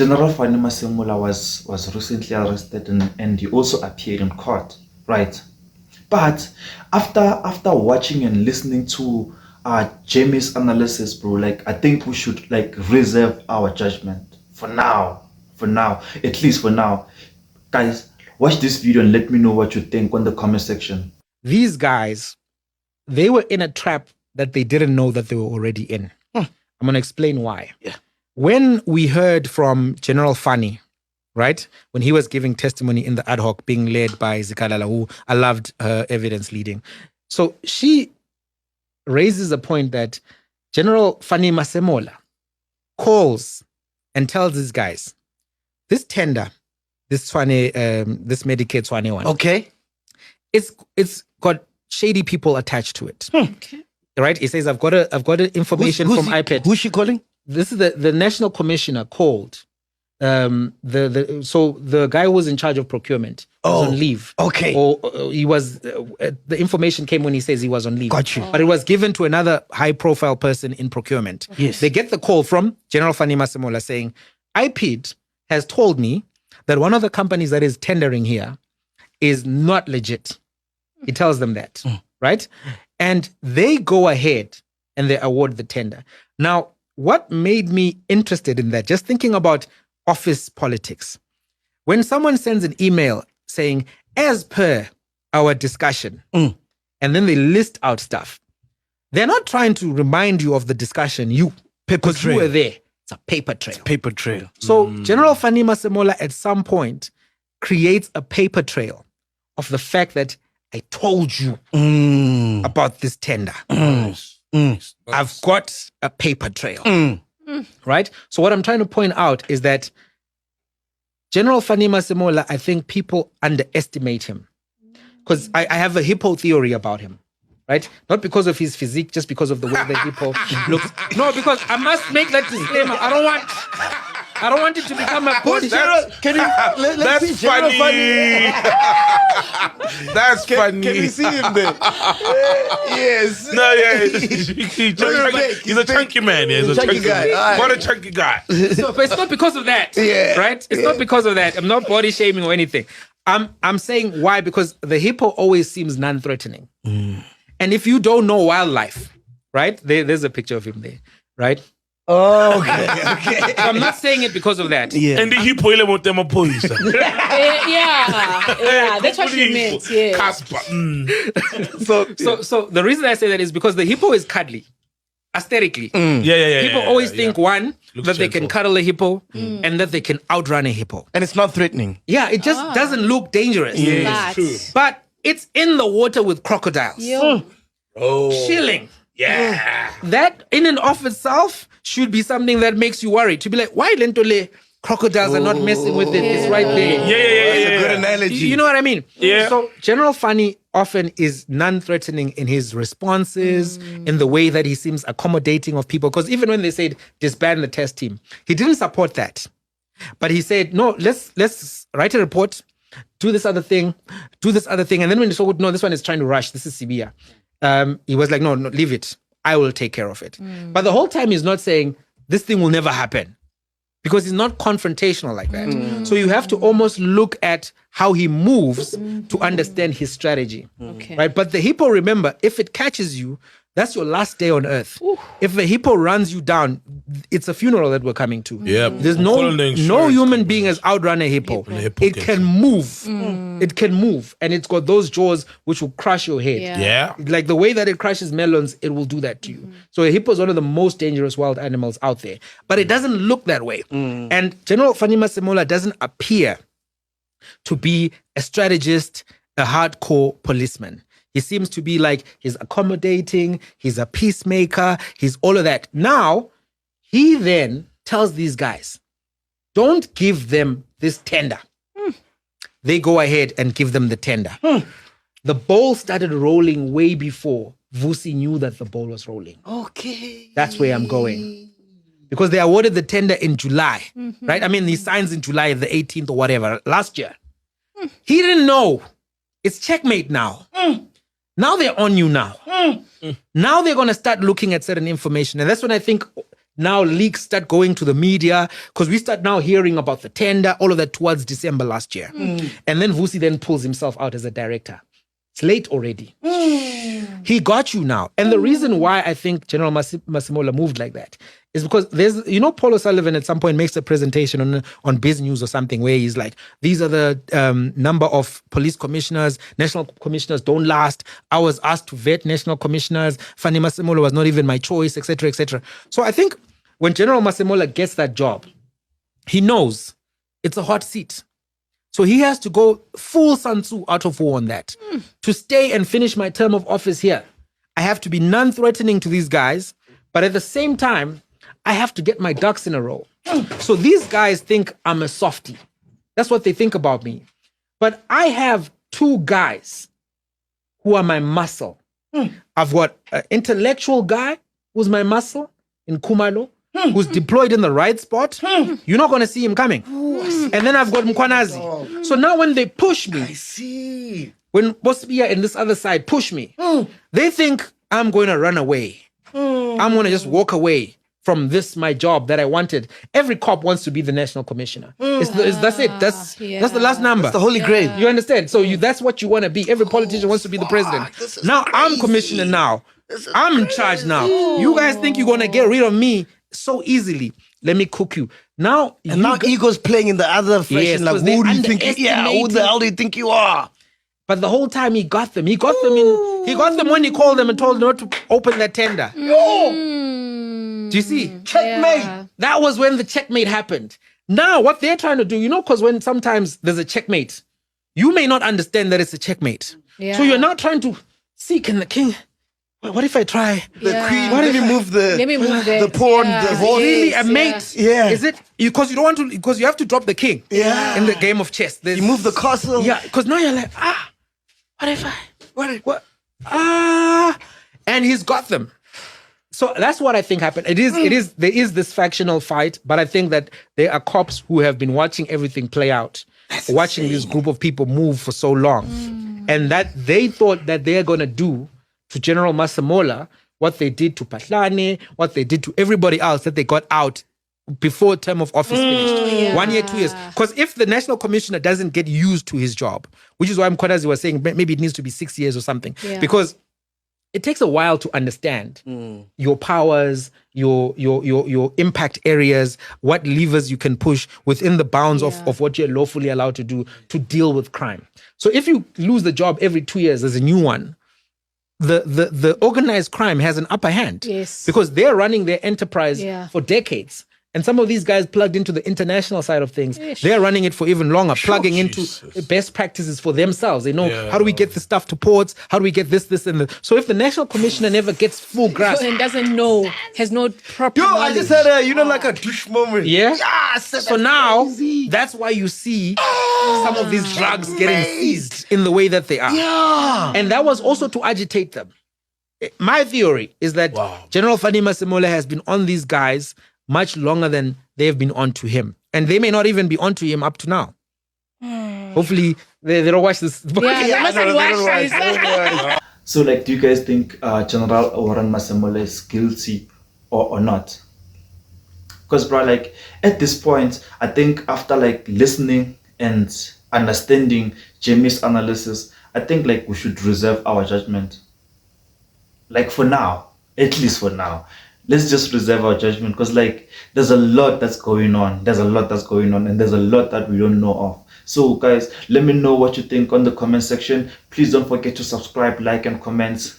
General Fani Masemola was recently arrested and he also appeared in court, right? But after watching and listening to Jamie's analysis, bro, like I think we should like reserve our judgment for now. For now, at least for now. Guys, watch this video and let me know what you think on the comment section. These guys, they were in a trap that they didn't know that they were already in. I'm going to explain why. Yeah. When we heard from General Fani, right, when he was giving testimony in the ad hoc being led by Zikalala, who I loved her evidence leading. So she raises a point that General Fani Masemola calls and tells these guys, this tender, this Fani, this Medicaid Fani one, Okay. it's got shady people attached to it. Okay. Right? He says, I've got information from iPad. Who's she calling? This is the national commissioner called. So the guy who was in charge of procurement was on leave. Okay. Or he was. The information came when he says he was on leave. Got you. But it was given to another high-profile person in procurement. Yes. They get the call from General Fani Masemola saying, IPID has told me that one of the companies that is tendering here is not legit. He tells them that, right? And they go ahead and they award the tender. Now, what made me interested in that, just thinking about office politics, when someone sends an email saying, as per our discussion, and then they list out stuff, they're not trying to remind you of the discussion, because you were there. It's a paper trail. Paper trail. So General Fani Masemola at some point creates a paper trail of the fact that I told you about this tender. I've got a paper trail. Right? So what I'm trying to point out is that General Fani Masemola, I think people underestimate him. Because I have a hippo theory about him. Right? Not because of his physique, just because of the way the hippo looks. No, because I must make that disclaimer. I don't want it to become a body. Can you? Let's see funny. That's funny. Can you see him there? Yes. No, yeah. He's a chunky man. Yeah, he's a chunky guy. What a chunky guy. So, but it's not because of that. Yeah. Right? It's not because of that. I'm not body shaming or anything. I'm saying why? Because the hippo always seems non-threatening. And if you don't know wildlife, right? There's a picture of him there, right? Oh, okay. So I'm not saying it because of that. Yeah. And the hippo ile motema poisa. Yeah, that's what she meant. Yeah. Casper. So the reason I say that is because the hippo is cuddly, aesthetically. Yeah. People always think Looks that they can gentle. cuddle a hippo and that they can outrun a hippo. And it's not threatening. Yeah, it just doesn't look dangerous. But- True. But it's in the water with crocodiles. Yo. Oh. Chilling. Yeah. That in and of itself should be something that makes you worry. To be like, why Lentole crocodiles are not messing with it? It's right there. Yeah. That's a good analogy. You know what I mean? Yeah. So General Fani often is non-threatening in his responses, in the way that he seems accommodating of people. Because even when they said disband the test team, he didn't support that. But he said, no, let's write a report, do this other thing. And then when he saw, no, this one is trying to rush, this is Sibia. He was like, no, leave it. I will take care of it. But the whole time he's not saying, this thing will never happen. Because he's not confrontational like that. So you have to almost look at how he moves to understand his strategy. Okay. Right? But the hippo, remember, if it catches you, that's your last day on earth. If a hippo runs you down, it's a funeral that we're coming to. Yep. There's no human being has outrun a hippo. It can move. It can move. And it's got those jaws which will crush your head. Yeah. Like the way that it crushes melons, it will do that to you. So a hippo is one of the most dangerous wild animals out there. But it doesn't look that way. And General Fani Masemola doesn't appear to be a strategist, a hardcore policeman. He seems to be like, he's accommodating, he's a peacemaker, he's all of that. Now, he then tells these guys, don't give them this tender. They go ahead and give them the tender. The ball started rolling way before Vusi knew that the ball was rolling. Okay. That's where I'm going. Because they awarded the tender in July, right? I mean, he signs in July the 18th or whatever, last year. He didn't know. It's checkmate now. Now they're on you now. Now they're going to start looking at certain information. And that's when I think now leaks start going to the media because we start now hearing about the tender, all of that towards December last year. And then Vusi then pulls himself out as a director. It's late already. He got you now. And the reason why I think General Masemola moved like that is because there's, Paul O'Sullivan at some point makes a presentation on Biz News or something where he's like, these are the number of police commissioners, national commissioners don't last. I was asked to vet national commissioners. Fani Masemola was not even my choice, etc., etc. So I think when General Masemola gets that job, he knows it's a hot seat. So he has to go full Sun Tzu out of war on that. To stay and finish my term of office here, I have to be non-threatening to these guys, but at the same time, I have to get my ducks in a row. So these guys think I'm a softie. That's what they think about me. But I have two guys who are my muscle. I've got an intellectual guy who's my muscle in Kumalo, who's deployed in the right spot. You're not going to see him coming. And then I've got Mkwanazi. So now when they push me, I see. when Bosbia and this other side push me, they think I'm going to run away. I'm going to just walk away from this, my job that I wanted. Every cop wants to be the national commissioner. That's it. That's the last number. That's the holy grail. You understand? So that's what you want to be. Every politician wants to be the president. Now I'm commissioner now. I'm in charge now. You guys think you're going to get rid of me so easily. Let me cook you. Now, Now ego's playing in the other fashion. Yes, like, 'cause they who do you think? Yeah, who the hell do you think you are? but the whole time he got them. He got them when he called them and told them not to open that tender. Do you see? Checkmate. Yeah. That was when the checkmate happened. Now, what they're trying to do, because when sometimes there's a checkmate, you may not understand that it's a checkmate. Yeah. So you're now trying to see, can the king, what if I try? The Yeah. queen. What Let if me move the Let me move the that. pawn. Yeah. The Is horse. it really Yes, a mate? yeah. Is it? Because you don't want to, because you have to drop the king. Yeah. In the game of chess. You move the castle. Yeah, because now you're like, what if I? What? And he's got them. So that's what I think happened. There is this factional fight, but I think that there are cops who have been watching everything play out, watching this group of people move for so long. And that they thought that they're going to do to General Masemola what they did to Patlane, what they did to everybody else that they got out before term of office finished. Yeah. 1 year, 2 years. Because if the national commissioner doesn't get used to his job, which is why Mkwanazi was saying maybe it needs to be 6 years or something, Yeah. because it takes a while to understand your powers, your impact areas, what levers you can push within the bounds of what you're lawfully allowed to do to deal with crime. So if you lose the job every 2 years, there's a new one. The organized crime has an upper hand. Yes. Because they're running their enterprise Yeah. for decades. And some of these guys plugged into the international side of things. Ish. They're running it for even longer, plugging into best practices for themselves. They know how do we get the stuff to ports? How do we get this, and the. So if the national commissioner never gets full grasp, And doesn't know, has no proper Yo, I knowledge. just had a, like a douche moment. yeah. Yes. So now that's why you see some of these drugs getting seized in the way that they are. Yeah. And that was also to agitate them. My theory is that General Fani Masemola has been on these guys much longer than they've been on to him. And they may not even be on to him up to now. Hopefully, they don't watch this. Yeah, they mustn't watch this. So, like, do you guys think General Warren Masemola is guilty or not? Because, bro, like, at this point, I think after, like, listening and understanding Jamie's analysis, I think, like, we should reserve our judgment. Like, for now, at least for now. Let's just reserve our judgment because, like, there's a lot that's going on. And there's a lot that we don't know of. So, guys, let me know what you think on the comment section. Please don't forget to subscribe, like, and comment.